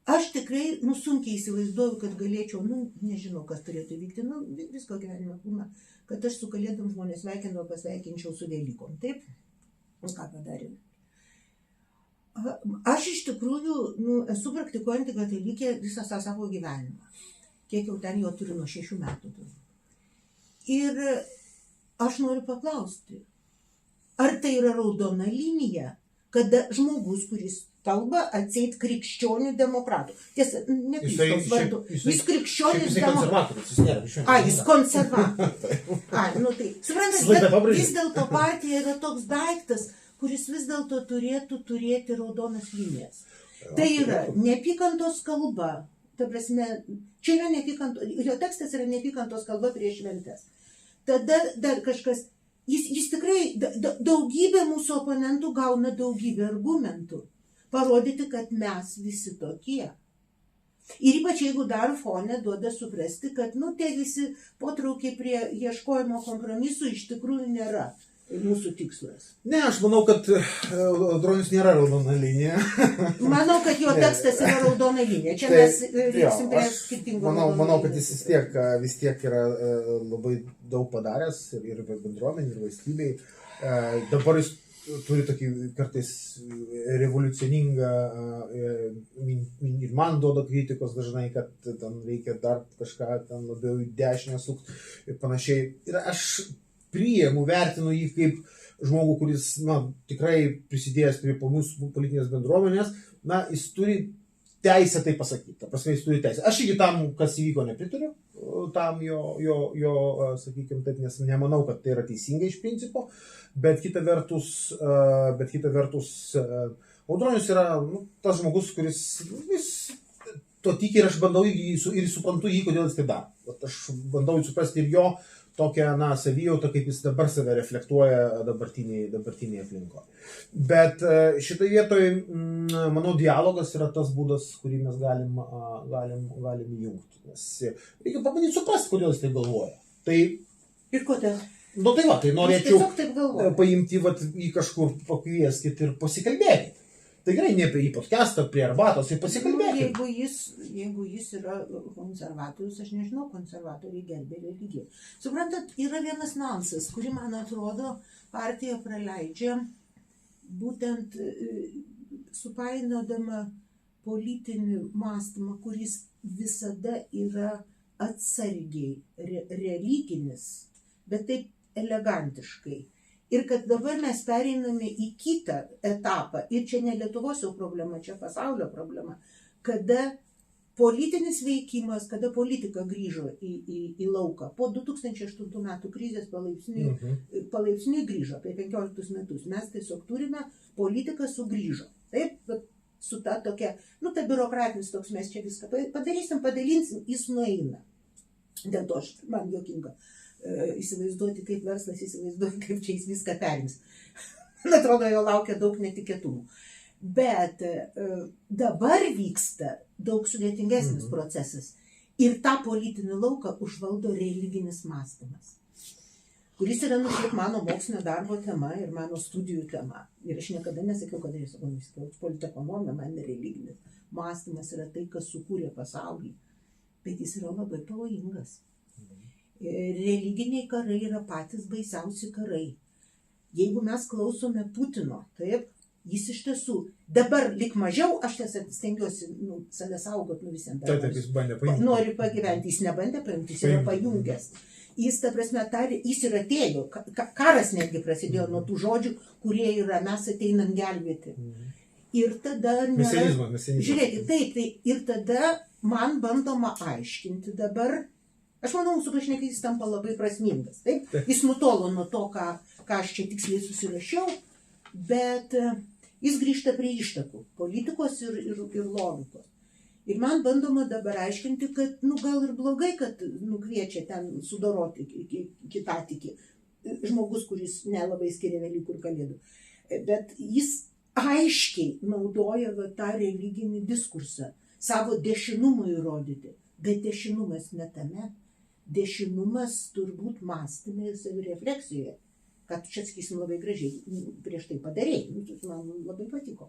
Aš tikrai, sunkiai įsivaizduoju, kad galėčiau, nežinau, kas turėtų vykti, visko gyvenime būna, kad aš su kalėdom žmonės pasveikinčiau su Velykom. Taip? Ką padarėme? Aš iš tikrųjų esu praktikuojanti katalikė visą savo gyvenimą. Kiek jau ten jo turiu nuo 6 metų. Ir aš noriu paklausti, ar tai yra raudona linija, kada žmogus, kuris kalba atseit krikščionių demokratų. Tiesa, ne Kristaus vardu. Jis krikščionis demokratas. Jis konservatorius. Suprantate, vis dėlto partija yra toks daiktas, kuris vis dėlto turėtų turėti raudonas linijas. Tai yra neapykantos kalba. Ta prasme, čia yra neapykantos, jo tekstas yra neapykantos kalba prieš šventes. Tada dar kažkas, jis tikrai, daugybė mūsų oponentų gauna daugybę argumentų. Parodyti, kad mes visi tokie. Ir ypač jeigu dar fone duoda suprasti, kad tie visi potraukiai prie ieškojimo kompromisų iš tikrųjų nėra mūsų tikslas. Ne, aš manau, kad Audronius nėra raudona linija. Manau, kad jo tekstas yra raudona linija. Čia mes reiksim prie skirtingų. Manau, kad jis vis tiek yra labai daug padaręs ir bendruomenį, ir valstybei. Dabar jis turi tokį kartais revoliucioningą ir man duoda kritikos dažnai, kad ten reikia dar kažką ten labiau į dešinę sukti ir panašiai. Ir aš priimu, vertinu jį kaip žmogų, kuris tikrai prisidėjęs prie mūsų politinės bendruomenės, jis turi teisę tai pasakyti. Ta prasme, jis turi teisę. Aš iki tam, kas įvyko, nepritariu, tam jo sakykime taip, nes nemanau, kad tai yra teisinga iš principo, bet kita vertus, Audronius yra tas žmogus, kuris vis to tiki ir aš bandau ir suprantu jį, kodėl jis tai daro. Aš bandau suprasti ir jo tokią savijautą, kaip jis dabar save reflektuoja dabartinėje aplinkoje. Bet šitoje vietoje, manau, dialogas yra tas būdas, kurį mes galim įjungti. Nes reikia pabandyti suprasti, kodėl jis tai galvoja. Tai, ir kodėl? Tai norėčiau paimti į kažkur pakvieskit ir pasikalbėkit. Tai gerai, ne apie į podcastą, prie arbatos ir pasikalbėkit. Jeigu jis yra konservatorius, aš nežinau, konservatoriai gerbė religiją. Suprantat, yra vienas niuansas, kurį, man atrodo, partija praleidžia, būtent supainiodama politinį mąstymą, kuris visada yra atsargiai religinis, bet taip elegantiškai. Ir kad dabar mes pereiname į kitą etapą, ir čia ne Lietuvos jau problema, čia pasaulio problema, kada politinis veikimas, kada politika grįžo į lauką. Po 2008 metų krizės palaipsniui grįžo, apie 15 metus. Mes tiesiog turime, politika sugrįžo. Taip, su ta tokia, ta biurokratinis toks, mes čia viską padarysim, padalinsim, jis nueina. Dėl to man juokinga įsivaizduoti, kaip verslas įsivaizduoja, kaip čia jis viską perims. Man atrodo, jo laukia daug netikėtumų. Bet dabar vyksta daug sudėtingesnis procesas. Ir tą politinį lauką užvaldo religinis mąstymas, kuris yra mano mokslinio darbo tema ir mano studijų tema. Ir aš niekada nesakiau, kad politekonomija, man religinis mąstymas yra tai, kas sukūrė pasaulį. Bet jis yra labai pavojingas. Religiniai karai yra patys baisiausi karai. Jeigu mes klausome Putino, taip, jis iš tiesų, dabar lik mažiau, aš tiesa stengiuosi save saugot visiems. Taip, jis bandė paimti. Nori pagyventi, jis nebandė paimti, jis yra pajungęs. Jis, ta prasme, jis ir atėjo. Karas netgi prasidėjo nuo tų žodžių, kurie yra, mes ateinam gelbėti. Ir tada... Mesianizmas. Žiūrėkit, taip, ir tada man bandoma aiškinti dabar. Aš manau, mūsų pašnekėtis tampa labai prasmingas. Taip? Jis nutolo nuo to, ką aš čia tiksliai susirašiau, bet jis grįžta prie ištakų, politikos ir logikos. Ir man bandoma dabar aiškinti, kad gal ir blogai, kad kviečia ten sudoroti kitatikį žmogus, kuris nelabai skiria Velykų ir Kalėdų. Bet jis aiškiai naudoja tą religinį diskursą, savo dešinumą įrodyti. Bet dešinumas ne tame. Dešinumas turbūt mąstyme ir savirefleksijoje, kad čia, sakysim, labai gražiai prieš tai padarėjai, man labai patiko.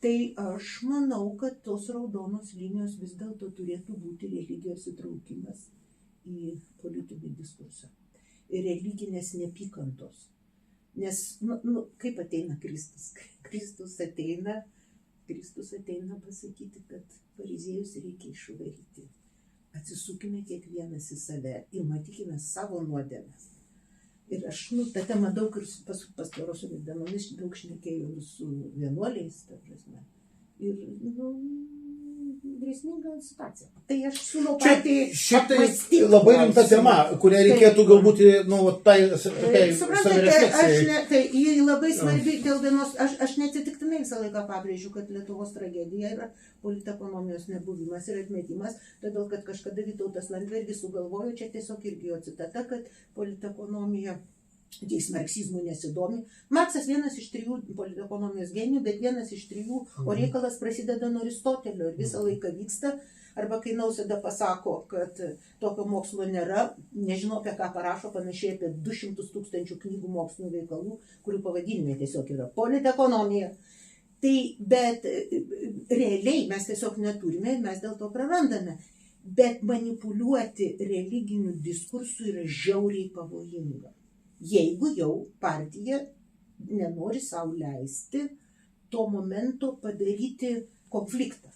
Tai aš manau, kad tos raudonos linijos vis dėlto turėtų būti religijos įtraukimas į politinį diskursą. Ir religinės neapykantos. Nes, kaip ateina Kristus? Kristus ateina pasakyti, kad fariziejus reikia išvaryti. Atsisukime kiekvienas į save ir matykime savo nuodėmes. Ir aš, tą temą daug ir pastarosiomis dienomis daug šnekėjau su vienuoliais, ta prasme. Ir, grėsminga situacija. Tai aš siūlau Šiaip tai labai rimta tema, kurią reikėtų galbūt, tai savirefleksijai. Tai jį labai svarbi dėl vienos, aš neatsitiktinai visą laiką pabrėžiu, kad Lietuvos tragedija yra politekonomijos nebuvimas ir atmetimas, todėl kad kažkada Vytautas Landsbergis sugalvojo, čia tiesiog irgi jo citata, kad politekonomija jais marksizmų nesidomi. Marksas vienas iš 3 politekonomijos genijų, bet vienas iš 3, o reikalas prasideda nuo Aristotelio ir visą laiką vyksta. Arba kai Nausėda pasako, kad tokio mokslo nėra, nežinau apie ką parašo, panašiai apie 200 000 knygų mokslinių veikalų, kurių pavadinimai tiesiog yra politekonomija. Tai, bet realiai mes tiesiog neturime ir mes dėl to prarandame. Bet manipuliuoti religiniu diskursu yra žiauriai pavojinga. Jeigu jau partija nenori sau leisti to momento padaryti konfliktą.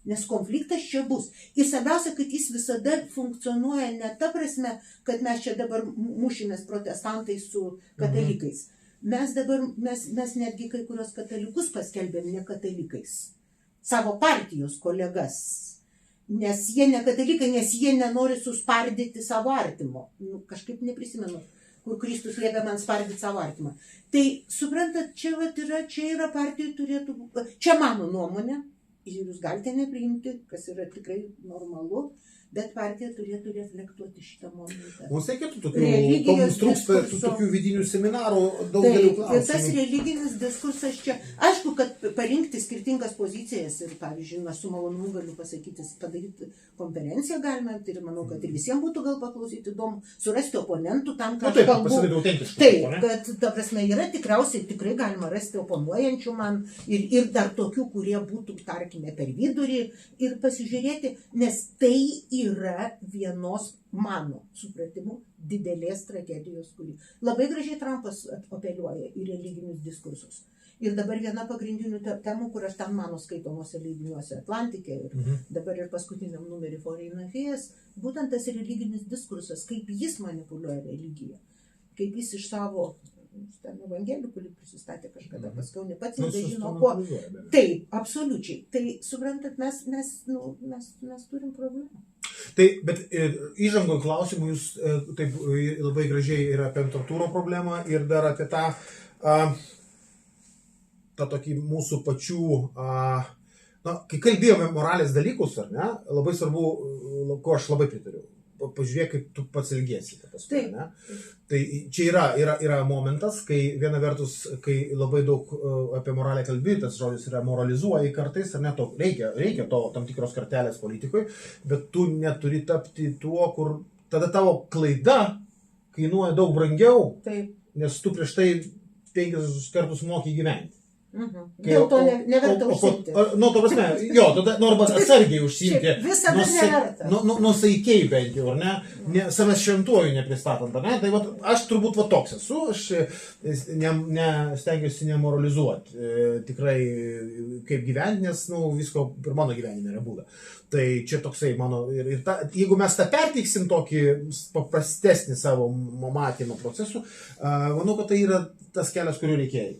Nes konfliktas čia bus. Ir svarbiausia, kad jis visada funkcionuoja ne ta prasme, kad mes čia dabar mušimės protestantai su katalikais. Mes netgi kai kurios katalikus paskelbėm ne katalikais. Savo partijos kolegas. Nes jie ne katalikai, nes jie nenori suspardyti savo artimo. Kažkaip neprisimenu, kur Kristus liepia man spardyti savo artimą. Tai, suprantat, čia yra partijų turėtų, čia mano nuomonė, ir jūs galite nepriimti, kas yra tikrai normalu, bet partija turėtų reflektuoti šitą momentą. Mums reikėtų mums trūksta tokių vidinių seminarų daugelių klausimų. Ir tas religinis diskursas čia, aišku, kad parinkti skirtingas pozicijas ir, pavyzdžiui, su malonumu galiu pasakyti, padaryti konferenciją galime, tai manau, kad ir visiems būtų gal paklausyti įdomu, surasti oponentų tam, kad taip, kad, ta prasme, yra tikrai galima rasti oponuojančių man ir dar tokių, kurie būtų, tarkime, per vidurį ir pasižiūrėti, nes tai yra vienos, mano supratimu, didelės tragedijos, kuri labai gražiai Trumpas apeliuoja į religinius diskursus. Ir dabar viena pagrindinių temų, kur aš ten mano skaitomose leidiniuose Atlantikė ir dabar ir paskutiniam numerį Foreign Affairs, būtent tas religinis diskursas, kaip jis manipuliuoja religiją, kaip jis iš savo ten evangelijų, kurį prisistatė kažkada paskiau, ne pats nebežino kuo. Taip, absoliučiai. Tai, suprantat, mes turim problemą. Tai, bet įžango klausimų jūs taip labai gražiai ir apie antratūro problemą ir dar apie tą tokį mūsų pačių, kai kalbėjome moralės dalykus, ar ne, labai svarbu, ko aš labai pritariu. Pažiūrėk, kaip tu pats elgiesi. Ne? Tai čia yra momentas, kai viena vertus, kai labai daug apie moralę kalbi, tas žodis yra moralizuoji kartais, ar ne, reikia to tam tikros kartelės politikoj, bet tu neturi tapti tuo, kur tada tavo klaida kainuoja daug brangiau, nes tu prieš tai 5 kartus moki gyventi. Dėl to neverta užsiimti. To prasme, tada norba atsargiai užsiimti. Visada neverta. Nusaikiai bent jau, ar ne? Savęs šventuoju nepristatant, ar ne? Tai aš turbūt toks esu, aš stengiuosi nemoralizuoti tikrai kaip gyventi, nes visko ir mano gyvenime yra buvę. Tai čia toksai mano, jeigu mes tą perteiksim tokį paprastesnį savo matymą procesų, manau, kad tai yra tas kelias, kurio reikia.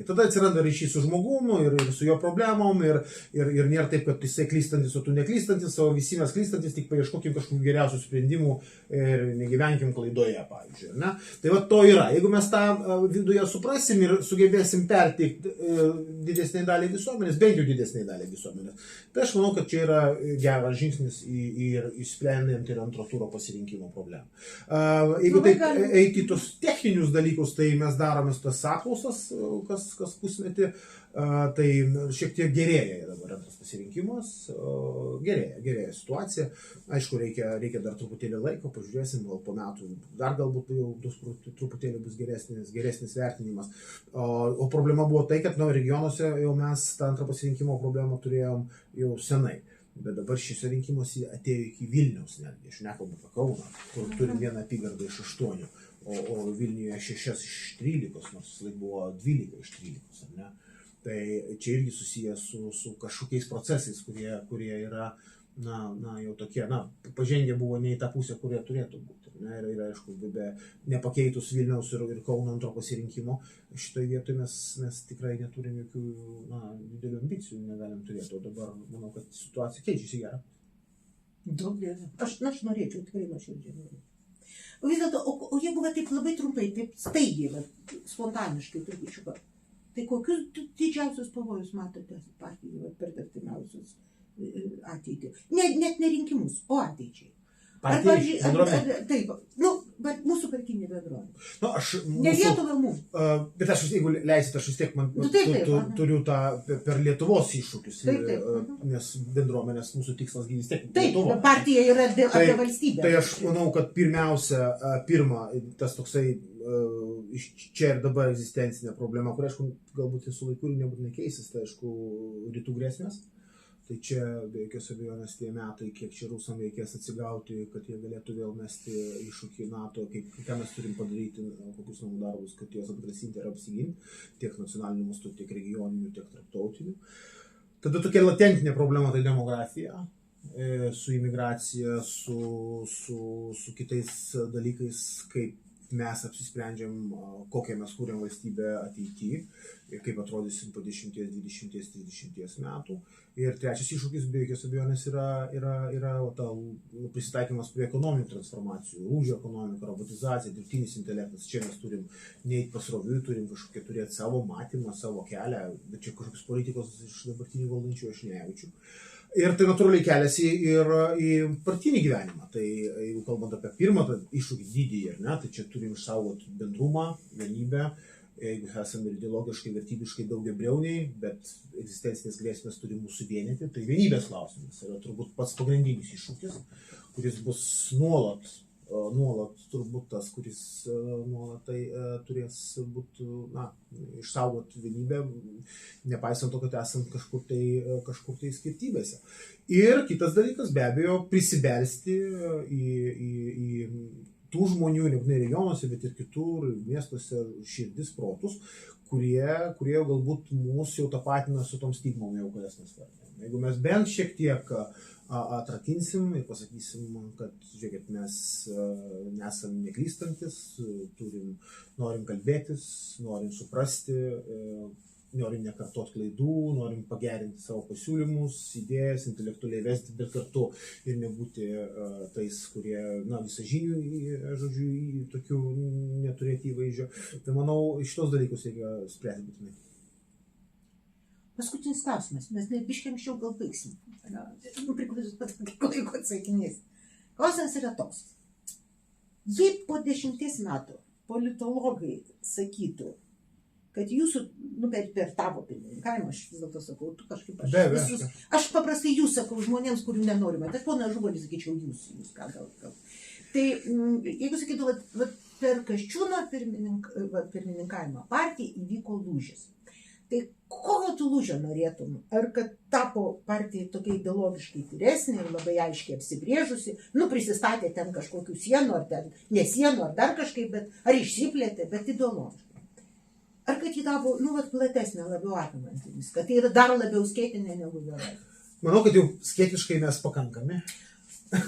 Tada atsiranda ryšys su žmogumu ir su jo problemom ir nėra taip, kad jisai klystantis, o tu neklystantis, o visi mes klystantis, tik paieškokim kažkokių geriausių sprendimų ir negyvenkim klaidoje, pavyzdžiui. Ne? Tai to yra. Jeigu mes tą viduje suprasim ir sugebėsim perteikti didesnei daliai visuomenės, bent jau didesnei daliai visuomenės, tai aš manau, kad čia yra geras žingsnis ir išsprendant ir antro turo pasirinkimo problemą. Jeigu taip eiti tos techninius dalykus, tai mes darome tas kas pusmetį, tai šiek tiek gerėja dabar antras pasirinkimas, gerėja situacija. Aišku, reikia dar truputėlį laiko, pažiūrėsim, gal po metų dar galbūt jau truputėlį bus geresnis vertinimas. O problema buvo tai, kad regionuose jau mes tą antrą pasirinkimo problemą turėjom jau senai. Bet dabar šis rinkimas atėjo iki Vilniaus netgi, aš nekalbu apie Kauną, kur turim vieną apygardą iš 8. O Vilniuje 6 iš 13, nors jis buvo 12 iš 13, ar ne? Tai čia irgi susijęs su kažkokiais procesais, kurie yra jau tokie, pažengę buvo ne į tą pusę, kurie turėtų būti. Ir aišku, be nepakeitus Vilniaus ir Kauno antro pasirinkimo, šitoje vietoje mes tikrai neturim jokių didelių ambicijų, negalim turėti. O dabar manau, kad situacija keičiasi gerą. Daug dėlė. Aš norėčiau, tikrai nuoširdžiai norėčiau. O vis dėlto, o jeigu taip labai trumpai, taip staigiai, spontaniškai trupučiuką, tai kokius didžiausius pavojus matote partijai per artimiausius ateitį? Net ne rinkimus, o ateičiai. Partijai, bendruomenė? Taip, mūsų partinė bendruomenė. Ne Lietuvą mums. Bet jeigu leisit, aš vis tiek turiu tą per Lietuvos iššūkius, nes bendruomenės mūsų tikslas vis tiek Lietuva. Taip, partija yra apie valstybę. Tai aš manau, kad pirma, tas toksai čia ir dabar egzistencinė problema, kur, aišku, galbūt su laiku ir nebūtinai keisis, tai, aišku, rytų grėsmės. Tai čia be jokios abejonės tie metai, kiek čia rusam reikės atsigauti, kad jie galėtų vėl mesti iššūkį NATO, ką mes turim padaryti, kokius namų darbus, kad juos atgrasinti ir apsiginti, tiek nacionaliniu mastu, tiek regioniniu, tiek tarptautiniu. Tada tokia latentinė problema tai demografija, su imigracija, su kitais dalykais, kaip mes apsisprendžiam, kokią mes kūrėm valstybę ateityje ir kaip atrodysim po 10, 20, 30 metų. Ir trečias iššūkis, be jokios abejonės, yra prisitaikymas prie ekonominių transformacijų, lūžio ekonomika, robotizacija, dirbtinis intelektas. Čia mes turim neįt pasroviui, turim kažkokią turėti savo matymą, savo kelią, bet čia kažkokios politikos iš dabartinių valdančių aš nejaučiu. Ir tai natūraliai keliasi ir į partinį gyvenimą. Tai jeigu kalbant apie pirmą iššūkį didįjį, tai čia turim išsaugoti bendrumą, vienybę, jeigu esame ir ideologiškai, vertybiškai daugiabriauniai, bet egzistencinės grėsmės turi mūsų vienyti, tai vienybės klausimas yra turbūt pats pagrindinis iššūkis, kuris bus nuolat turbūt tas, kuris nuolat turės būti, išsaugoti vienybę, nepaisant to, kad esant kažkur tai skirtybėse. Ir kitas dalykas, be abejo, prisibelsti į tų žmonių, nebūtinai regionuose, bet ir kitur, miestuose, širdis, protus, kurie galbūt mūsų jau tapatina su tom stigmom, jau kurias mes vardėjome. Jeigu mes bent šiek tiek atrakinsim ir pasakysim, kad, žiūrėkit, mes nesam neklystantis, norim kalbėtis, norim suprasti, norim nekartot klaidų, norim pagerinti savo pasiūlymus, idėjas, intelektualiai vesti, bet kartu ir nebūti tais, kurie, visažinių, žodžiu, tokių neturėti įvaizdžio. Tai manau, šitos dalykus reikia spręsti būtinai. Paskutinis klausimas, mes biškai anksčiau gal baigsim. Priklausos pat laiko atsakinės. Klausimas yra toks. Jei po 10 metų politologai sakytų, kad jūsų, per tavo pirmininkavimą, aš vis dėlto sakau, tu kažkaip aš paprastai jūs sakau žmonėms, kurių nenorime, bet poną Ažubalį sakyčiau jūs ką gal. Tai jeigu sakytų, per Kasčiūno pirmininkavimą partijai įvyko lūžis. Tai kokio tu lūžio norėtum? Ar kad tapo partija tokia ideologiškai tyresnė ir labai aiškiai apsibrėžusi, prisistatė ten kažkokių sienų, ar ten ne sienų, ar dar kažkaip, bet ar išsiplėtė, bet ideologiškai. Ar kad jį tapo, platesnė, labiau apimanti viską, tai yra dar labiau skėtinė negu gerai? Manau, kad jau skėtiškai mes pakankami. Tai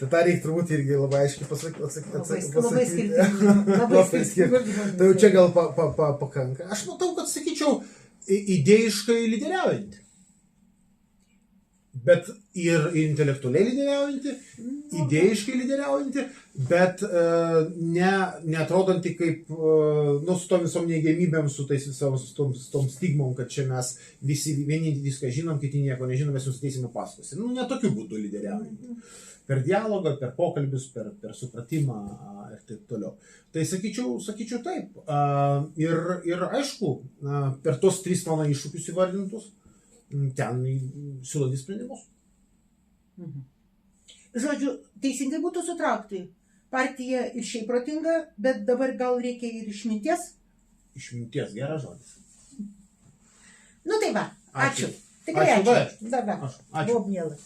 tą reikia turbūt irgi labai aiškiai pasakyti. Labai skirtingai. Tai jau čia gal pakanka. Aš matau, kad sakyčiau, idėjiškai lyderiaujantį. Bet ir intelektualiai lyderiaujantį, idėjiškai lyderiaujantį, bet neatrodantį kaip, su tom visom neigiamybėm, su tais tom stigmom, kad čia mes visi vieni viską žinom, kiti nieko nežinom, mes jums ateisime pasakosi. Ne tokiu būdu lyderiaujantį. Per dialogą, per pokalbius, per supratimą ir taip toliau. Tai sakyčiau taip. Ir aišku, per tos 3 mano iššūkius įvardintus, ten siūlantys sprendimus. Žodžiu, teisingai būtų sutraukti. Partija ir šiaip protinga, bet dabar gal reikia ir išminties? Išminties, geras žodis. Tai va, ačiū. Tikrai ačiū. Ačiū. Buvo mielas.